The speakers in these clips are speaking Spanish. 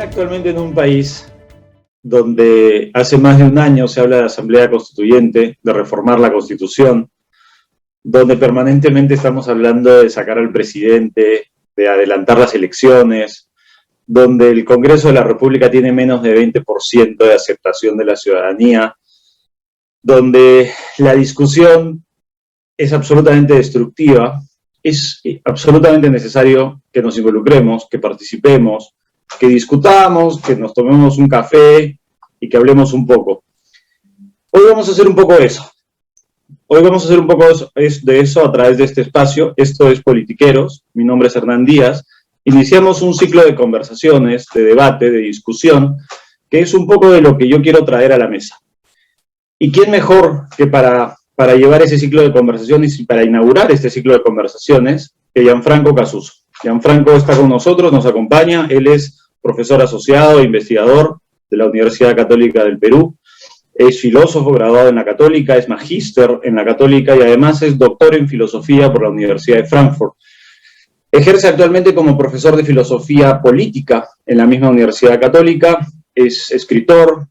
actualmente en un país donde hace más de un año se habla de Asamblea Constituyente, de reformar la Constitución, donde permanentemente estamos hablando de sacar al presidente, de adelantar las elecciones, donde el Congreso de la República tiene menos de 20% de aceptación de la ciudadanía, donde la discusión es absolutamente destructiva, es absolutamente necesario que nos involucremos, que participemos, que discutamos, que nos tomemos un café y que hablemos un poco. Hoy vamos a hacer un poco de eso. Hoy vamos a hacer un poco de eso a través de este espacio. Esto es Politiqueros. Mi nombre es Hernán Díaz. Iniciamos un ciclo de conversaciones, de debate, de discusión, que es un poco de lo que yo quiero traer a la mesa. ¿Y quién mejor que para llevar ese ciclo de conversaciones y para inaugurar este ciclo de conversaciones que Gianfranco Casuso? Gianfranco está con nosotros, nos acompaña. Él es profesor asociado e investigador de la Universidad Católica del Perú. Es filósofo graduado en la Católica, es magíster en la Católica y además es doctor en filosofía por la Universidad de Frankfurt. Ejerce actualmente como profesor de filosofía política en la misma Universidad Católica, es escritor,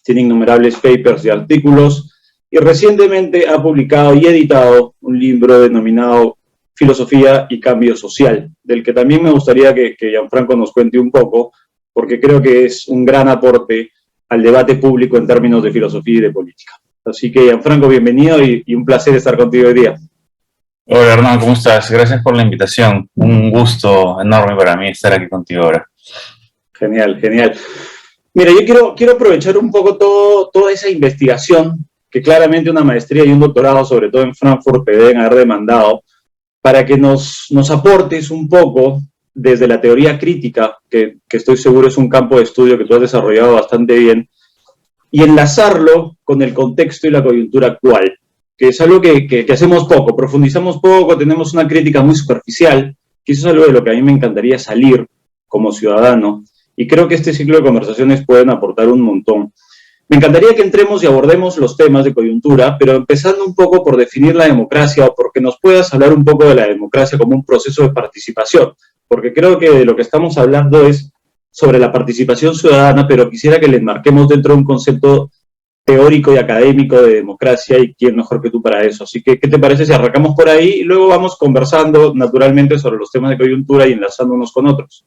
tiene innumerables papers y artículos y recientemente ha publicado y editado un libro denominado Filosofía y Cambio Social, del que también me gustaría que Gianfranco nos cuente un poco, porque creo que es un gran aporte al debate público en términos de filosofía y de política. Así que, Gianfranco, bienvenido y un placer estar contigo hoy día. Hola, Hernán, ¿cómo estás? Gracias por la invitación. Un gusto enorme para mí estar aquí contigo ahora. Genial, genial. Mira, yo quiero aprovechar un poco toda esa investigación que claramente una maestría y un doctorado, sobre todo en Frankfurt, te deben haber demandado, para que nos aportes un poco desde la teoría crítica, que estoy seguro es un campo de estudio que tú has desarrollado bastante bien, y enlazarlo con el contexto y la coyuntura actual, que es algo que hacemos poco, profundizamos poco, tenemos una crítica muy superficial, que eso es algo de lo que a mí me encantaría salir como ciudadano, y creo que este ciclo de conversaciones pueden aportar un montón. Me encantaría que entremos y abordemos los temas de coyuntura, pero empezando un poco por definir la democracia o porque nos puedas hablar un poco de la democracia como un proceso de participación, porque creo que de lo que estamos hablando es sobre la participación ciudadana, pero quisiera que le enmarquemos dentro de un concepto teórico y académico de democracia y quién mejor que tú para eso. Así que, ¿qué te parece si arrancamos por ahí y luego vamos conversando naturalmente sobre los temas de coyuntura y enlazando unos con otros?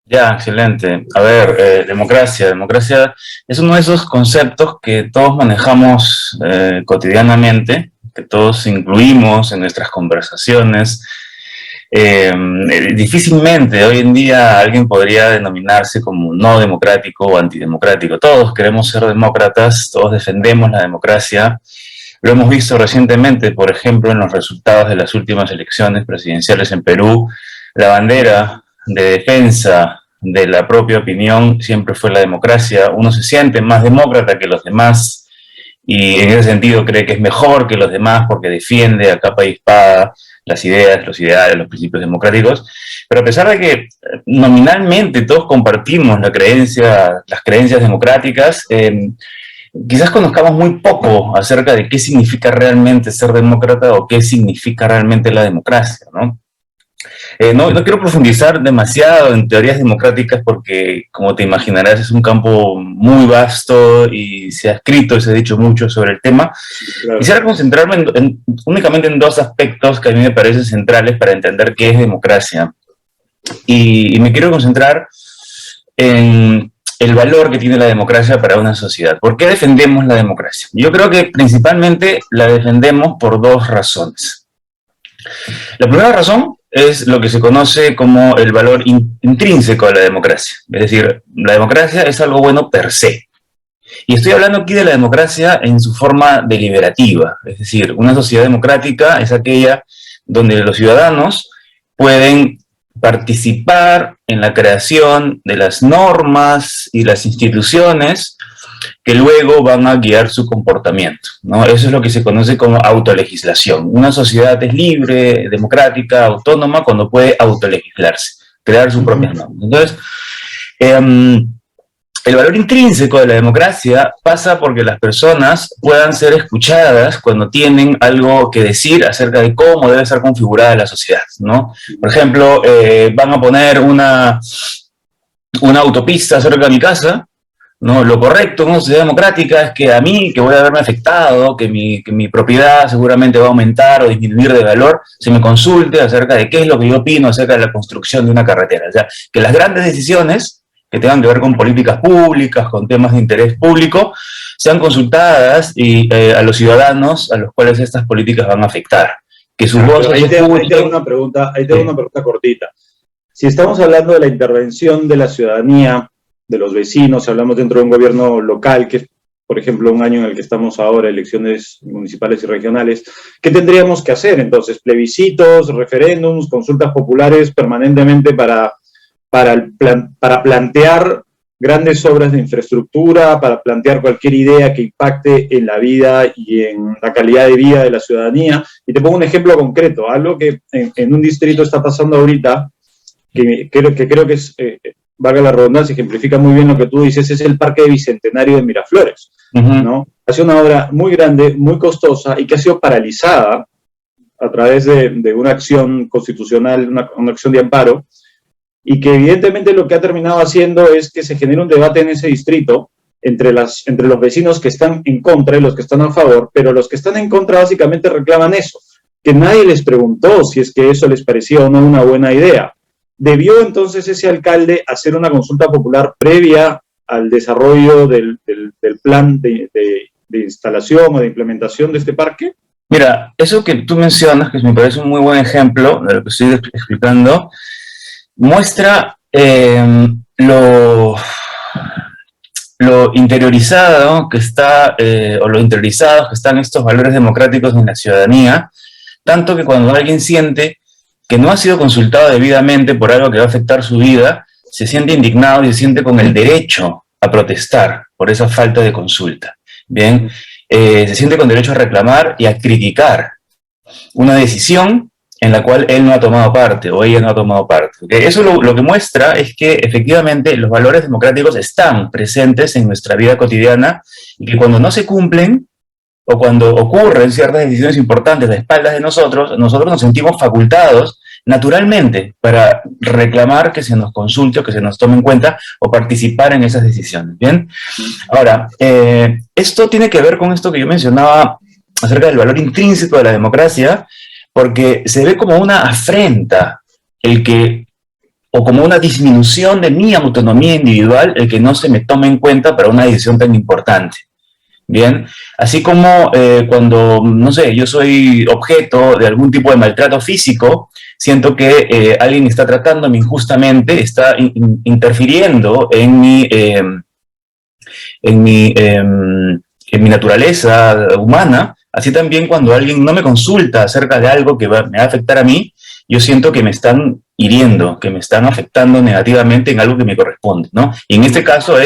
Ya, excelente. A ver, democracia es uno de esos conceptos que todos manejamos cotidianamente, que todos incluimos en nuestras conversaciones. Difícilmente hoy en día alguien podría denominarse como no democrático o antidemocrático. Todos queremos ser demócratas, todos defendemos la democracia. Lo hemos visto recientemente, por ejemplo, en los resultados de las últimas elecciones presidenciales en Perú. La bandera de defensa de la propia opinión siempre fue la democracia. Uno se siente más demócrata que los demás y en ese sentido cree que es mejor que los demás porque defiende a capa y espada las ideas, los ideales, los principios democráticos. Pero a pesar de que nominalmente todos compartimos las creencias democráticas, quizás conozcamos muy poco acerca de qué significa realmente ser demócrata o qué significa realmente la democracia, ¿no? No quiero profundizar demasiado en teorías democráticas porque, como te imaginarás, es un campo muy vasto y se ha escrito y se ha dicho mucho sobre el tema. Claro. Quisiera concentrarme únicamente en dos aspectos que a mí me parecen centrales para entender qué es democracia. Y me quiero concentrar en el valor que tiene la democracia para una sociedad. ¿Por qué defendemos la democracia? Yo creo que principalmente la defendemos por dos razones. La primera razón es lo que se conoce como el valor intrínseco de la democracia. Es decir, la democracia es algo bueno per se. Y estoy hablando aquí de la democracia en su forma deliberativa. Es decir, una sociedad democrática es aquella donde los ciudadanos pueden participar en la creación de las normas y las instituciones que luego van a guiar su comportamiento, ¿no? Eso es lo que se conoce como autolegislación. Una sociedad es libre, democrática, autónoma, cuando puede autolegislarse, crear sus propias normas. Entonces, el valor intrínseco de la democracia pasa porque las personas puedan ser escuchadas cuando tienen algo que decir acerca de cómo debe ser configurada la sociedad, ¿no? Por ejemplo, van a poner una una autopista cerca de mi casa, ¿no? Lo correcto en una sociedad democrática es que a mí, que voy a verme afectado, que mi propiedad seguramente va a aumentar o disminuir de valor, se me consulte acerca de qué es lo que yo opino acerca de la construcción de una carretera. O sea, que las grandes decisiones que tengan que ver con políticas públicas, con temas de interés público, sean consultadas y, a los ciudadanos a los cuales estas políticas van a afectar. Que sus voces ahí te hago una pregunta, una pregunta cortita. Si estamos hablando de la intervención de la ciudadanía, de los vecinos, hablamos dentro de un gobierno local, que es, por ejemplo, un año en el que estamos ahora, elecciones municipales y regionales, ¿qué tendríamos que hacer entonces? ¿Plebiscitos, referéndums, consultas populares permanentemente para plantear grandes obras de infraestructura, para plantear cualquier idea que impacte en la vida y en la calidad de vida de la ciudadanía? Y te pongo un ejemplo concreto, algo que en un distrito está pasando ahorita, que creo que es, valga la redundancia, ejemplifica muy bien lo que tú dices, es el Parque Bicentenario de Miraflores, ¿no? Ha sido una obra muy grande, muy costosa y que ha sido paralizada a través de una acción constitucional, una acción de amparo, y que evidentemente lo que ha terminado haciendo es que se genera un debate en ese distrito entre los vecinos que están en contra y los que están a favor, pero los que están en contra básicamente reclaman eso, que nadie les preguntó si es que eso les parecía o no una buena idea. ¿Debió entonces ese alcalde hacer una consulta popular previa al desarrollo del plan de instalación o de implementación de este parque? Mira, eso que tú mencionas, que me parece un muy buen ejemplo de lo que estoy explicando, muestra lo interiorizado que está, o lo interiorizados que están estos valores democráticos en la ciudadanía, tanto que cuando alguien siente que no ha sido consultado debidamente por algo que va a afectar su vida, se siente indignado y se siente con el derecho a protestar por esa falta de consulta. Bien, se siente con derecho a reclamar y a criticar una decisión en la cual él no ha tomado parte o ella no ha tomado parte. ¿Okay? Eso lo que muestra es que efectivamente los valores democráticos están presentes en nuestra vida cotidiana y que cuando no se cumplen o cuando ocurren ciertas decisiones importantes a espaldas de nosotros nos sentimos facultados naturalmente para reclamar que se nos consulte o que se nos tome en cuenta o participar en esas decisiones. ¿Bien? Ahora, esto tiene que ver con esto que yo mencionaba acerca del valor intrínseco de la democracia, porque se ve como una afrenta o como una disminución de mi autonomía individual el que no se me tome en cuenta para una decisión tan importante. Bien, así como cuando, no sé, yo soy objeto de algún tipo de maltrato físico, siento que alguien está tratándome injustamente, está interfiriendo en mi naturaleza humana. Así también cuando alguien no me consulta acerca de algo que me va a afectar a mí, yo siento que me están hiriendo, que me están afectando negativamente en algo que me corresponde, ¿no? Y en este caso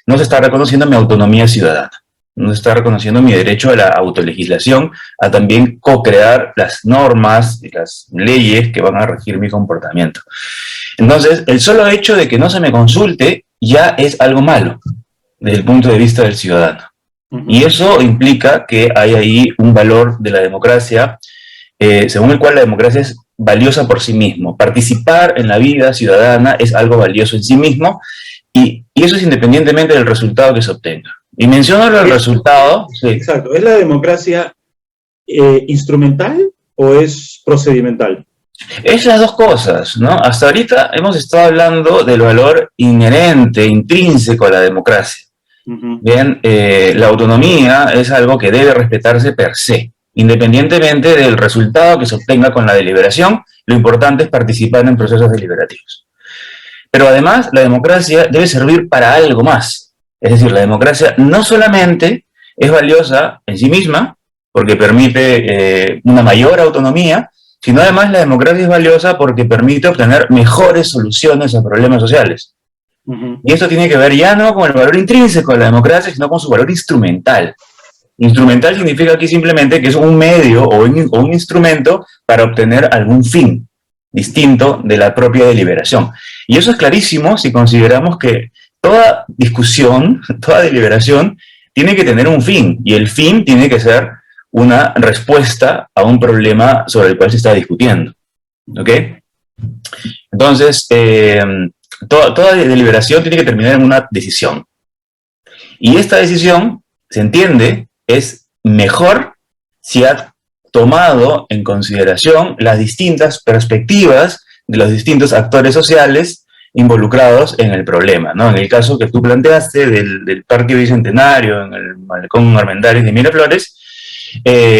no se está reconociendo mi autonomía ciudadana. No se está reconociendo mi derecho a la autolegislación, a también co-crear las normas y las leyes que van a regir mi comportamiento. Entonces, el solo hecho de que no se me consulte ya es algo malo desde el punto de vista del ciudadano. Y eso implica que hay ahí un valor de la democracia, según el cual la democracia es valiosa por sí mismo. Participar en la vida ciudadana es algo valioso en sí mismo, y eso es independientemente del resultado que se obtenga. Y menciono el resultado. Sí. Exacto. ¿Es la democracia instrumental o es procedimental? Es las dos cosas, ¿no? Hasta ahorita hemos estado hablando del valor inherente, intrínseco a la democracia. Bien, la autonomía es algo que debe respetarse per se, independientemente del resultado que se obtenga con la deliberación. Lo importante es participar en procesos deliberativos. Pero además, la democracia debe servir para algo más. Es decir, la democracia no solamente es valiosa en sí misma, porque permite una mayor autonomía, sino además la democracia es valiosa porque permite obtener mejores soluciones a problemas sociales. Y esto tiene que ver ya no con el valor intrínseco de la democracia, sino con su valor instrumental. Instrumental significa aquí simplemente que es un medio o un instrumento para obtener algún fin distinto de la propia deliberación. Y eso es clarísimo si consideramos que toda discusión, toda deliberación tiene que tener un fin, y el fin tiene que ser una respuesta a un problema sobre el cual se está discutiendo. ¿Ok? Entonces, toda deliberación tiene que terminar en una decisión. Y esta decisión, se entiende, es mejor si ha tomado en consideración las distintas perspectivas de los distintos actores sociales involucrados en el problema, ¿no? En el caso que tú planteaste del Parque Bicentenario, en el Malecón Armendáriz de Miraflores,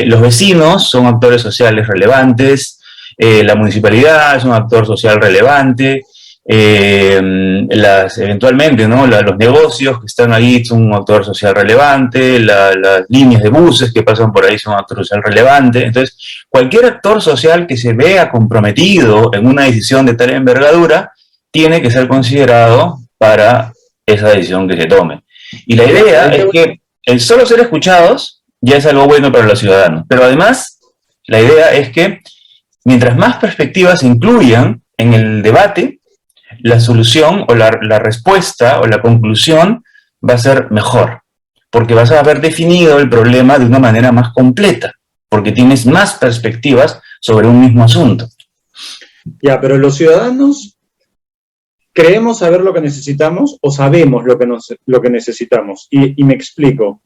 los vecinos son actores sociales relevantes, la municipalidad es un actor social relevante, eventualmente, ¿no? Los negocios que están ahí son un actor social relevante, las líneas de buses que pasan por ahí son un actor social relevante. Entonces, cualquier actor social que se vea comprometido en una decisión de tal envergadura tiene que ser considerado para esa decisión que se tome. Y la idea es que el solo ser escuchados ya es algo bueno para los ciudadanos, pero además la idea es que mientras más perspectivas se incluyan en el debate, la solución o la respuesta o la conclusión va a ser mejor, porque vas a haber definido el problema de una manera más completa, porque tienes más perspectivas sobre un mismo asunto. Ya, pero los ciudadanos creemos saber lo que necesitamos o sabemos lo que necesitamos. Y me explico.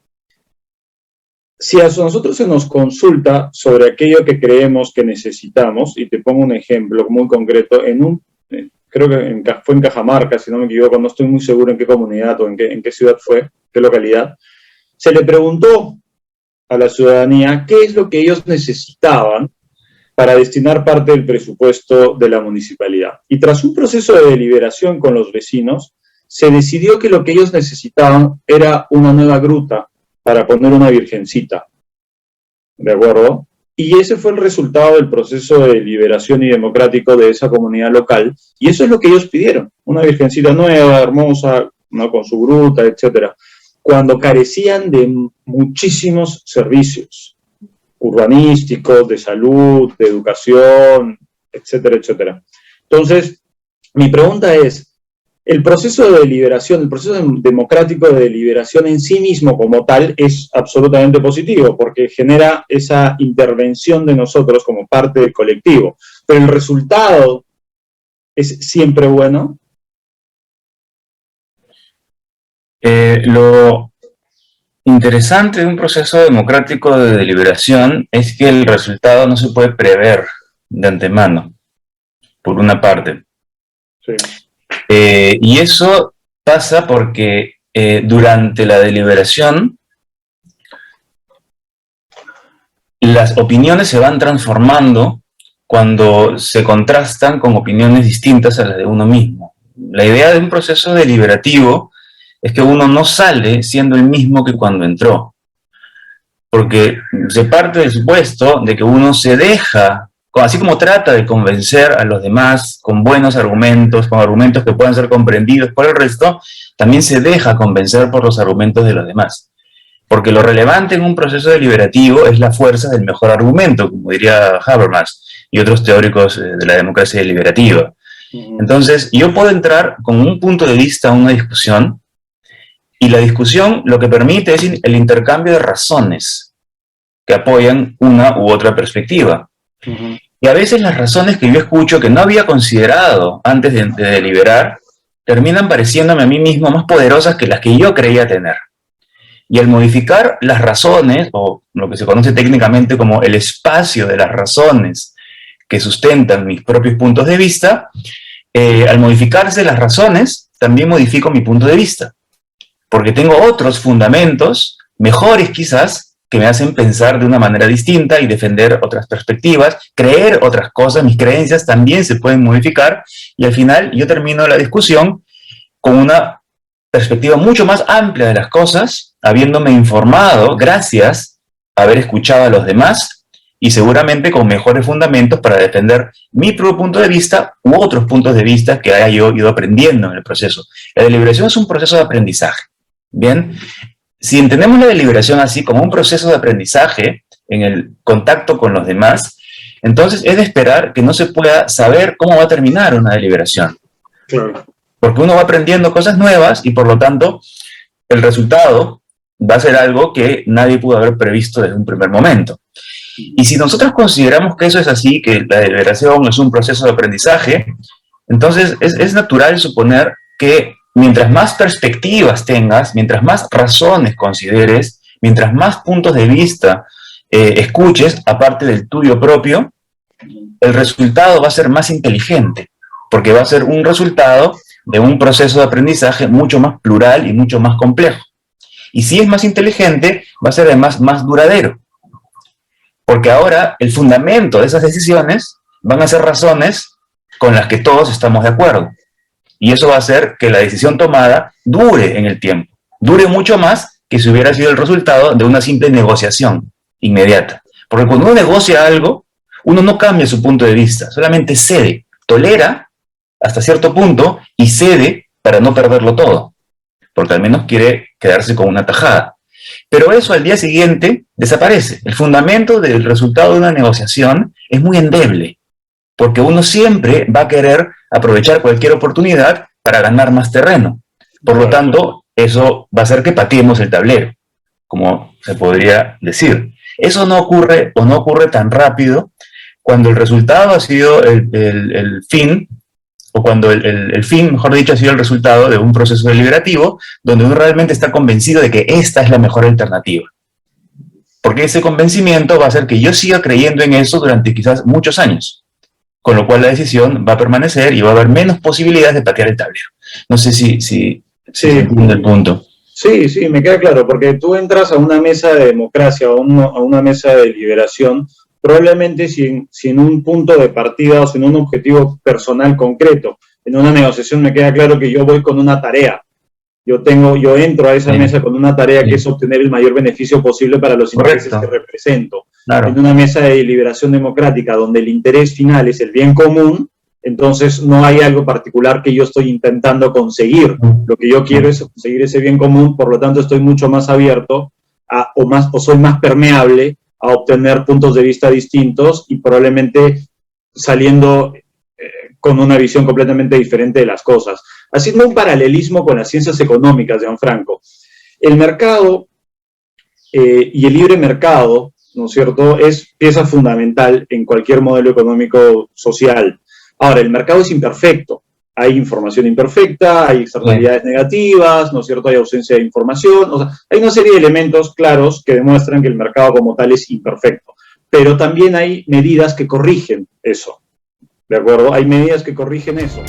Si a nosotros se nos consulta sobre aquello que creemos que necesitamos, y te pongo un ejemplo muy concreto, creo que fue en Cajamarca, si no me equivoco, no estoy muy seguro en qué comunidad o en qué ciudad fue, qué localidad, se le preguntó a la ciudadanía qué es lo que ellos necesitaban para destinar parte del presupuesto de la municipalidad. Y tras un proceso de deliberación con los vecinos, se decidió que lo que ellos necesitaban era una nueva gruta para poner una virgencita, ¿de acuerdo? Y ese fue el resultado del proceso de deliberación y democrático de esa comunidad local, y eso es lo que ellos pidieron, una virgencita nueva, hermosa, ¿no? Con su gruta, etcétera, cuando carecían de muchísimos servicios urbanísticos, de salud, de educación, etcétera, etcétera. Entonces, mi pregunta es, el proceso de deliberación, el proceso democrático de deliberación en sí mismo como tal es absolutamente positivo porque genera esa intervención de nosotros como parte del colectivo. Pero el resultado es siempre bueno. Lo interesante de un proceso democrático de deliberación es que el resultado no se puede prever de antemano, por una parte. Sí. Y eso pasa porque durante la deliberación las opiniones se van transformando cuando se contrastan con opiniones distintas a las de uno mismo. La idea de un proceso deliberativo es que uno no sale siendo el mismo que cuando entró, porque se parte del supuesto de que uno se deja, así como trata de convencer a los demás con buenos argumentos, con argumentos que puedan ser comprendidos por el resto, también se deja convencer por los argumentos de los demás. Porque lo relevante en un proceso deliberativo es la fuerza del mejor argumento, como diría Habermas y otros teóricos de la democracia deliberativa. Entonces, yo puedo entrar con un punto de vista a una discusión, y la discusión lo que permite es el intercambio de razones que apoyan una u otra perspectiva. Y a veces las razones que yo escucho que no había considerado antes de deliberar terminan pareciéndome a mí mismo más poderosas que las que yo creía tener. Y al modificar las razones, o lo que se conoce técnicamente como el espacio de las razones que sustentan mis propios puntos de vista, al modificarse las razones, también modifico mi punto de vista. Porque tengo otros fundamentos, mejores quizás, que me hacen pensar de una manera distinta y defender otras perspectivas, creer otras cosas, mis creencias también se pueden modificar, y al final yo termino la discusión con una perspectiva mucho más amplia de las cosas, habiéndome informado gracias a haber escuchado a los demás, y seguramente con mejores fundamentos para defender mi propio punto de vista u otros puntos de vista que haya yo ido aprendiendo en el proceso. La deliberación es un proceso de aprendizaje. Bien, si entendemos la deliberación así como un proceso de aprendizaje en el contacto con los demás, entonces es de esperar que no se pueda saber cómo va a terminar una deliberación. Claro. Porque uno va aprendiendo cosas nuevas y por lo tanto el resultado va a ser algo que nadie pudo haber previsto desde un primer momento. Y si nosotros consideramos que eso es así, que la deliberación es un proceso de aprendizaje, Entonces, es natural suponer que mientras más perspectivas tengas, mientras más razones consideres, mientras más puntos de vista escuches, aparte del tuyo propio, el resultado va a ser más inteligente, porque va a ser un resultado de un proceso de aprendizaje mucho más plural y mucho más complejo. Y si es más inteligente, va a ser además más duradero, porque ahora el fundamento de esas decisiones van a ser razones con las que todos estamos de acuerdo. Y eso va a hacer que la decisión tomada dure en el tiempo, dure mucho más que si hubiera sido el resultado de una simple negociación inmediata. Porque cuando uno negocia algo, uno no cambia su punto de vista, solamente cede, tolera hasta cierto punto y cede para no perderlo todo, porque al menos quiere quedarse con una tajada. Pero eso al día siguiente desaparece. El fundamento del resultado de una negociación es muy endeble, porque uno siempre va a querer aprovechar cualquier oportunidad para ganar más terreno. Por lo tanto, eso va a hacer que pateemos el tablero, como se podría decir. Eso no ocurre o no ocurre tan rápido cuando el resultado ha sido el fin, o cuando el fin, mejor dicho, ha sido el resultado de un proceso deliberativo donde uno realmente está convencido de que esta es la mejor alternativa. Porque ese convencimiento va a hacer que yo siga creyendo en eso durante quizás muchos años, con lo cual la decisión va a permanecer y va a haber menos posibilidades de patear el tablero. No sé si se entiende el punto. Sí, sí, me queda claro, porque tú entras a una mesa de democracia o a una mesa de deliberación, probablemente sin un punto de partida o sin un objetivo personal concreto. En una negociación me queda claro que yo voy con una tarea. Yo entro a esa mesa con una tarea que es obtener el mayor beneficio posible para los intereses que represento. Claro. En una mesa de deliberación democrática donde el interés final es el bien común, entonces no hay algo particular que yo estoy intentando conseguir. Lo que yo quiero es conseguir ese bien común, por lo tanto estoy mucho más abierto o soy más permeable a obtener puntos de vista distintos y probablemente saliendo con una visión completamente diferente de las cosas. Haciendo un paralelismo con las ciencias económicas, Gianfranco, el mercado y el libre mercado, ¿no es cierto?, es pieza fundamental en cualquier modelo económico social. Ahora, el mercado es imperfecto. Hay información imperfecta, hay externalidades negativas, ¿no es cierto?, hay ausencia de información. O sea, hay una serie de elementos claros que demuestran que el mercado como tal es imperfecto. Pero también hay medidas que corrigen eso, ¿de acuerdo? Hay medidas que corrigen eso.